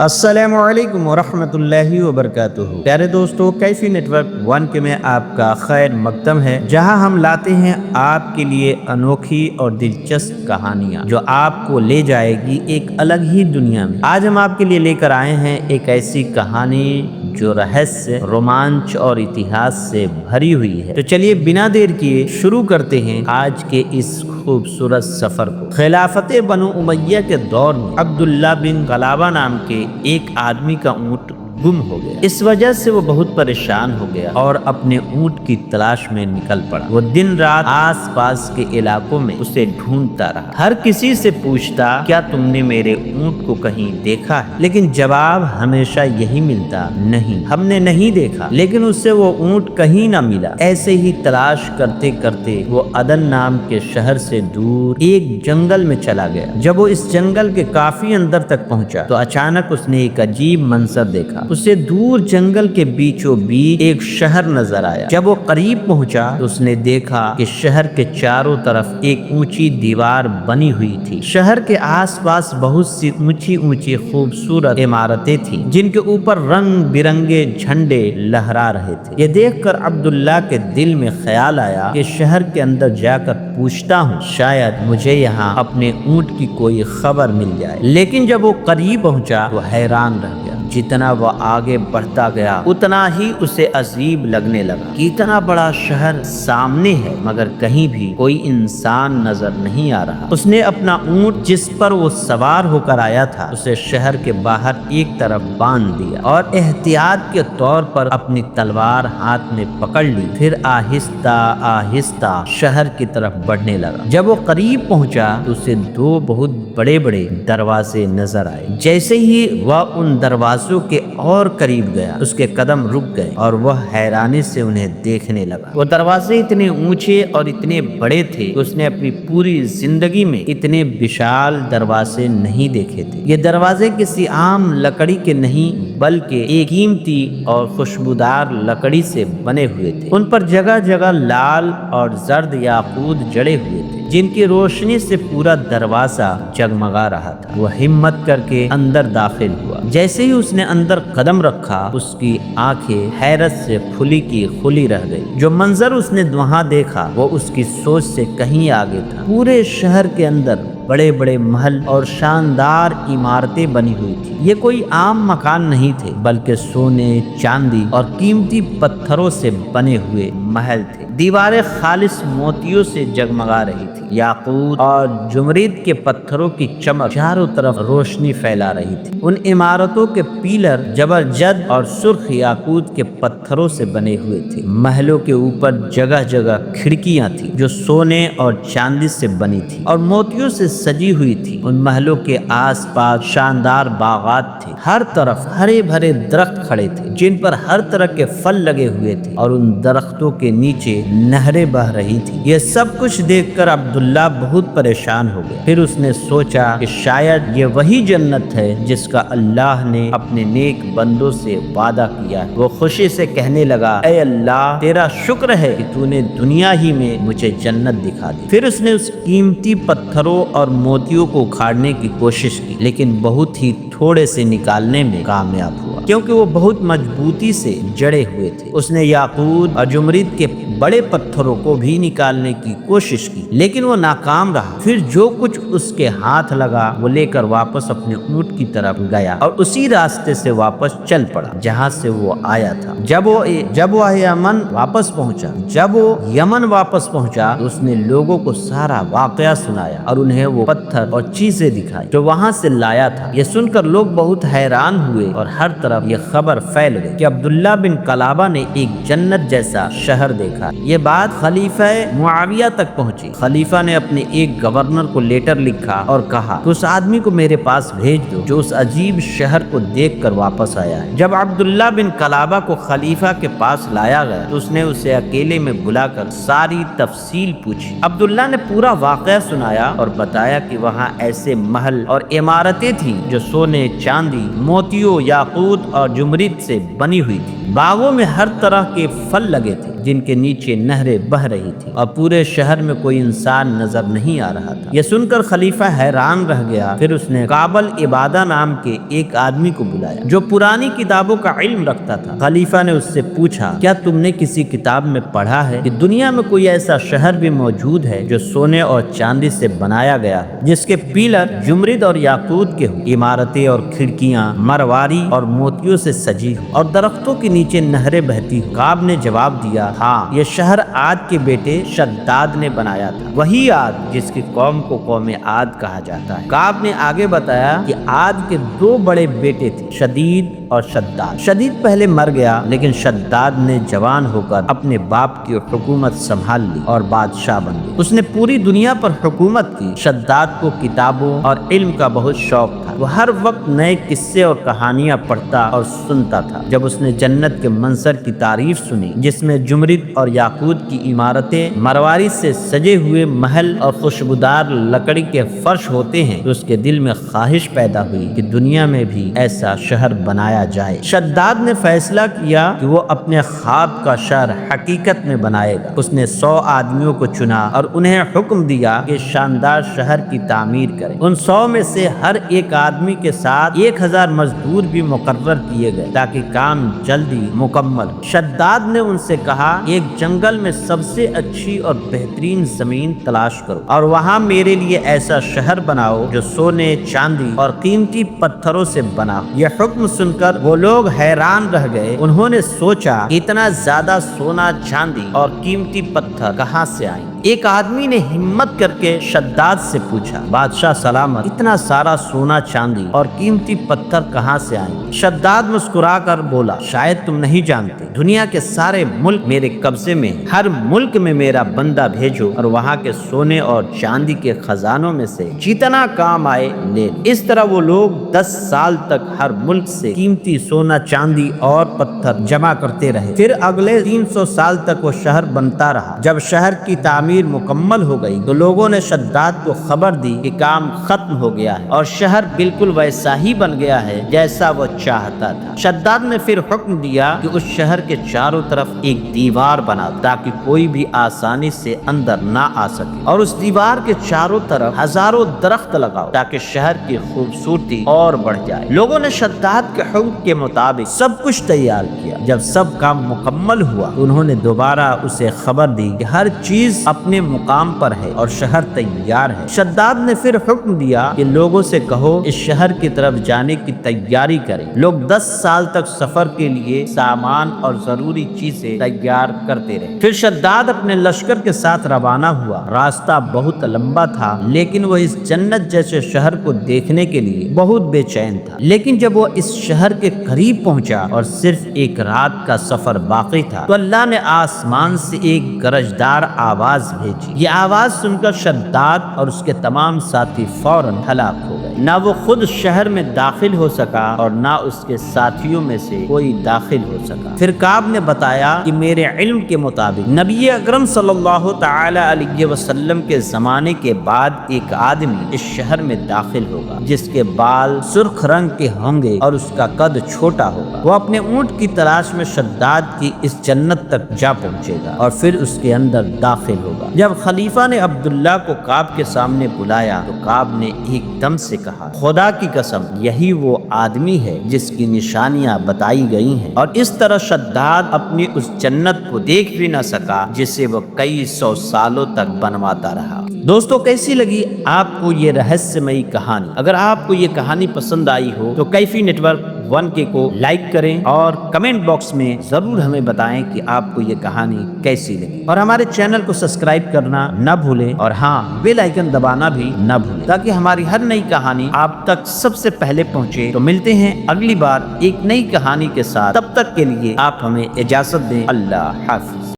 السلام علیکم ورحمۃ اللہ وبرکاتہ۔ پیارے دوستو، کیفی نیٹ ورک 1 کے میں آپ کا خیر مقدم ہے، جہاں ہم لاتے ہیں آپ کے لیے انوکھی اور دلچسپ کہانیاں جو آپ کو لے جائے گی ایک الگ ہی دنیا میں۔ آج ہم آپ کے لیے لے کر آئے ہیں ایک ایسی کہانی جو رہسیہ، رومانچ اور اتہاس سے بھری ہوئی ہے۔ تو چلیے بنا دیر کیے شروع کرتے ہیں آج کے اس خوبصورت سفر کو۔ خلافت بنو امیہ کے دور میں عبداللہ بن قلابہ نام کے ایک آدمی کا اونٹ گم ہو گیا۔ اس وجہ سے وہ بہت پریشان ہو گیا اور اپنے اونٹ کی تلاش میں نکل پڑا۔ وہ دن رات آس پاس کے علاقوں میں اسے ڈھونڈتا رہا، ہر کسی سے پوچھتا، کیا تم نے میرے اونٹ کو کہیں دیکھا ہے؟ لیکن جواب ہمیشہ یہی ملتا، نہیں، ہم نے نہیں دیکھا۔ لیکن اس سے وہ اونٹ کہیں نہ ملا۔ ایسے ہی تلاش کرتے کرتے وہ عدن نام کے شہر سے دور ایک جنگل میں چلا گیا۔ جب وہ اس جنگل کے کافی اندر تک پہنچا تو اچانک اس نے ایک عجیب منظر دیکھا۔ اسے دور جنگل کے بیچوں بیچ ایک شہر نظر آیا۔ جب وہ قریب پہنچا تو اس نے دیکھا کہ شہر کے چاروں طرف ایک اونچی دیوار بنی ہوئی تھی۔ شہر کے آس پاس بہت سی اونچی اونچی خوبصورت عمارتیں تھیں جن کے اوپر رنگ برنگے جھنڈے لہرا رہے تھے۔ یہ دیکھ کر عبداللہ کے دل میں خیال آیا کہ شہر کے اندر جا کر پوچھتا ہوں، شاید مجھے یہاں اپنے اونٹ کی کوئی خبر مل جائے۔ لیکن جب وہ قریب پہنچا تو حیران رہ گیا۔ جتنا وہ آگے بڑھتا گیا اتنا ہی اسے عجیب لگنے لگا کہ اتنا بڑا شہر سامنے ہے مگر کہیں بھی کوئی انسان نظر نہیں آ رہا۔ اس نے اپنا اونٹ جس پر وہ سوار ہو کر آیا تھا اسے شہر کے باہر ایک طرف باندھ دیا اور احتیاط کے طور پر اپنی تلوار ہاتھ میں پکڑ لی۔ پھر آہستہ آہستہ شہر کی طرف بڑھنے لگا۔ جب وہ قریب پہنچا تو اسے دو بہت بڑے بڑے دروازے نظر آئے۔ جیسے ہی وہ ان دروازوں کے اور قریب گیا اس کے قدم رک گئے اور وہ حیرانی سے انہیں دیکھنے لگا۔ وہ دروازے اتنے اونچے اور اتنے بڑے تھے کہ اس نے اپنی پوری زندگی میں اتنے وشال دروازے نہیں دیکھے تھے۔ یہ دروازے کسی عام لکڑی کے نہیں بلکہ ایک قیمتی اور خوشبودار لکڑی سے بنے ہوئے تھے۔ ان پر جگہ جگہ لال اور زرد یاقوت جڑے ہوئے تھے جن کی روشنی سے پورا دروازہ جگمگا رہا تھا۔ وہ ہمت کر کے اندر داخل ہوا۔ جیسے ہی اس نے اندر قدم رکھا اس کی آنکھیں حیرت سے کھلی کی کھلی رہ گئی۔ جو منظر اس نے وہاں دیکھا وہ اس کی سوچ سے کہیں آگے تھا۔ پورے شہر کے اندر بڑے بڑے محل اور شاندار عمارتیں بنی ہوئی تھی۔ یہ کوئی عام مکان نہیں تھے بلکہ سونے، چاندی اور قیمتی پتھروں سے بنے ہوئے محل تھے۔ دیواریں خالص موتیوں سے جگمگا رہی تھی۔ یاقوت اور جمرید کے پتھروں کی چمک چاروں طرف روشنی پھیلا رہی تھی۔ ان عمارتوں کے پیلر زبرجد اور سرخ یاقوت کے پتھروں سے بنے ہوئے تھے۔ محلوں کے اوپر جگہ جگہ کھڑکیاں تھیں جو سونے اور چاندی سے بنی تھی اور موتیوں سے سجی ہوئی تھی۔ ان محلوں کے آس پاس شاندار باغات تھے۔ ہر طرف ہرے بھرے درخت کھڑے تھے جن پر ہر طرح کے پھل لگے ہوئے تھے اور ان درختوں کے نیچے نہریں بہ رہی تھی۔ یہ سب کچھ دیکھ کر عبداللہ بہت پریشان ہو گیا۔ پھر اس نے سوچا کہ شاید یہ وہی جنت ہے جس کا اللہ نے اپنے نیک بندوں سے وعدہ کیا ہے۔ وہ خوشی سے کہنے لگا، اے اللہ، تیرا شکر ہے کہ تو نے دنیا ہی میں مجھے جنت دکھا دی۔ پھر اس نے اس قیمتی پتھروں اور موتیوں کو اکھاڑنے کی کوشش کی لیکن بہت ہی تھوڑے سے نکالنے میں کامیاب ہوا کیونکہ وہ بہت مضبوطی سے جڑے ہوئے تھے۔ اس نے یاقوت اور جمرید کے بڑے پتھروں کو بھی نکالنے کی کوشش کی لیکن وہ ناکام رہا۔ پھر جو کچھ اس کے ہاتھ لگا وہ لے کر واپس اپنے اونٹ کی طرف گیا اور اسی راستے سے واپس چل پڑا جہاں سے وہ آیا تھا۔ جب وہ یمن واپس پہنچا تو اس نے لوگوں کو سارا واقعہ سنایا اور انہیں وہ پتھر اور چیزیں دکھائی جو وہاں سے لایا تھا۔ یہ سن کر لوگ بہت حیران ہوئے اور ہر طرف یہ خبر پھیل گئی کہ عبداللہ بن قلابہ نے ایک جنت جیسا شہر دیکھا۔ یہ بات خلیفہ معاویہ تک پہنچی۔ خلیفہ نے اپنے ایک گورنر کو لیٹر لکھا اور کہا کہ اس آدمی کو میرے پاس بھیج دو جو اس عجیب شہر کو دیکھ کر واپس آیا ہے۔ جب عبداللہ بن قلابہ کو خلیفہ کے پاس لایا گیا تو اس نے اسے اکیلے میں بلا کر ساری تفصیل پوچھی۔ عبداللہ نے پورا واقعہ سنایا اور بتایا کہ وہاں ایسے محل اور عمارتیں تھیں جو سونے، چاندی، موتیوں، یاقوت اور جمرید سے بنی ہوئی تھی۔ बागों में हर तरह के फल लगे थे जिनके नीचे नहरें बह रही थी और पूरे शहर में कोई इंसान नजर नहीं आ रहा था। यह सुनकर खलीफा हैरान रह गया। फिर उसने काबल इबादा नाम के एक आदमी को बुलाया जो पुरानी किताबों का इल्म रखता था। खलीफा ने उससे पूछा, क्या तुमने किसी किताब में पढ़ा है कि दुनिया में कोई ऐसा शहर भी मौजूद है जो सोने और चांदी से बनाया गया हो, जिसके पिलर जुमरिद और याकूत के हो, इमारतें और खिड़कियां मरवारी और मोतियों से सजी हो और दरख्तों के नीचे नहरें बहती हो? काब ने जवाब दिया, हाँ, ये शहर आद के बेटे शद्दाद ने बनाया था, वही आद जिसकी कौम को कौम आद कहा जाता है। काब ने आगे बताया कि आद के दो बड़े बेटे थे, शदीद और शद्दाद। शदीद पहले मर गया, लेकिन शद्दाद ने जवान होकर अपने बाप की हुकूमत संभाल ली और बादशाह बन गया। उसने पूरी दुनिया पर हुकूमत की। शद्दाद को किताबों और इल्म का बहुत शौक था। वो हर वक्त नए किस्से और कहानियां पढ़ता और सुनता था। जब उसने जन्नत के मंजर की तारीफ सुनी, जिसमें जुमरिद और याकूत की इमारतें, मरवारी से सजे हुए महल और खुशबूदार लकड़ी के फर्श होते हैं, तो उसके दिल में ख्वाहिश पैदा हुई कि दुनिया में भी ऐसा शहर बनाया जाए। शद्दाद ने फैसला किया कि वो अपने ख्वाब का शहर हकीकत में बनाएगा। उसने 100 आदमियों को चुना और उन्हें हुक्म दिया कि शानदार शहर की तामीर करें। उन 100 में से हर एक आदमी के साथ 1000 मजदूर भी मुकर्रर किए गए ताकि काम जल्दी मुकम्मल हो। शद्दाद ने उनसे कहा, एक जंगल में सबसे अच्छी और बेहतरीन जमीन तलाश करो और वहाँ मेरे लिए ऐसा शहर बनाओ जो सोने, चांदी और कीमती पत्थरों से बना हो। यह हुक्म सुनकर वो लोग हैरान रह गए। उन्होंने सोचा, इतना ज्यादा सोना, चांदी और कीमती पत्थर कहाँ से आए? एक आदमी ने हिम्मत करके शद्दाद से पूछा, बादशाह सलामत, इतना सारा सोना, चांदी और कीमती पत्थर कहाँ से आए? शद्दाद मुस्कुराकर बोला, शायद तुम नहीं जानते, दुनिया के सारे मुल्क मेरे कब्जे में, हर मुल्क में मेरा बंदा भेजो और वहाँ के सोने और चांदी के खजानों में से जितना काम आए ले। इस तरह वो लोग 10 साल तक हर मुल्क से कीमती सोना, चांदी और पत्थर जमा करते रहे। फिर अगले 300 साल तक वो शहर बनता रहा। जब शहर की तामीर मुकम्मल हो गई तो लोगों ने शद्दाद को खबर दी कि काम खत्म हो गया है और शहर बिल्कुल वैसा ही बन गया है जैसा वो चाहता था। शद्दाद ने फिर हुक्म दिया कि उस शहर के चारों तरफ एक दीवार बना ताकि कोई भी आसानी से अंदर ना आ सके और उस दीवार के चारों तरफ हजारों दरख्त लगाओ ताकि शहर की खूबसूरती और बढ़ जाए। लोगों ने शद्दाद के हुक्म के मुताबिक सब कुछ तैयार किया। जब सब काम मुकम्मल हुआ तो उन्होंने दोबारा उसे खबर दी कि हर चीज अपने मुकाम पर है और शहर तैयार है। शद्दाद ने फिर हुक्म दिया कि लोगों से कहो इस शहर की तरफ जाने की तैयारी करें। लोग 10 साल तक सफर के लिए सामान और जरूरी चीजें तैयार करते रहे। फिर शद्दाद अपने लश्कर के साथ रवाना हुआ। रास्ता बहुत लंबा था, लेकिन वो इस जन्नत जैसे शहर को देखने के लिए बहुत बेचैन था। लेकिन जब वो इस शहर के करीब पहुंचा और सिर्फ एक रात का सफर बाकी था तो अल्लाह ने आसमान से एक गरजदार आवाज भेजी। ये आवाज सुनकर शद्दाद और उसके तमाम साथी फौरन हलाक हो गए। ना वो खुद शहर में दाखिल हो सका और ना उसके साथियों में से कोई दाखिल हो सका। फिर काब ने बताया कि मेरे इल्म के मुताबिक नबी अकरम सल्लल्लाहु तआला अलैहि वसल्लम के जमाने के बाद एक आदमी इस शहर में दाखिल होगा जिसके बाल सुर्ख रंग के होंगे और उसका कद छोटा होगा। वो अपने ऊंट की तलाश में शद्दाद की इस जन्नत तक जा पहुंचेगा और फिर उसके अंदर दाखिल होगा। जब खलीफा ने अब्दुल्ला को काब के सामने बुलाया तो काब ने एकदम से कहा, खुदा की कसम, यही वो आदमी है जिसकी निशानियां बताई गई हैं। और इस तरह शद्दाद अपनी उस जन्नत को देख भी न सका जिसे वो कई 100 सालों तक बनवाता रहा। दोस्तों, कैसी लगी आपको ये रहस्यमयी कहानी? अगर आपको ये कहानी पसंद आई हो तो कैफी नेटवर्क 1K को लाइक करें और कमेंट बॉक्स में जरूर हमें बताएं कि आपको ये कहानी कैसी लगी। और हमारे चैनल को सब्सक्राइब करना न भूलें और हाँ, बेल आइकन दबाना भी न भूलें ताकि हमारी हर नई कहानी आप तक सबसे पहले पहुंचे। तो मिलते हैं अगली बार एक नई कहानी के साथ। तब तक के लिए आप हमें इजाजत दें। अल्लाह हाफिज।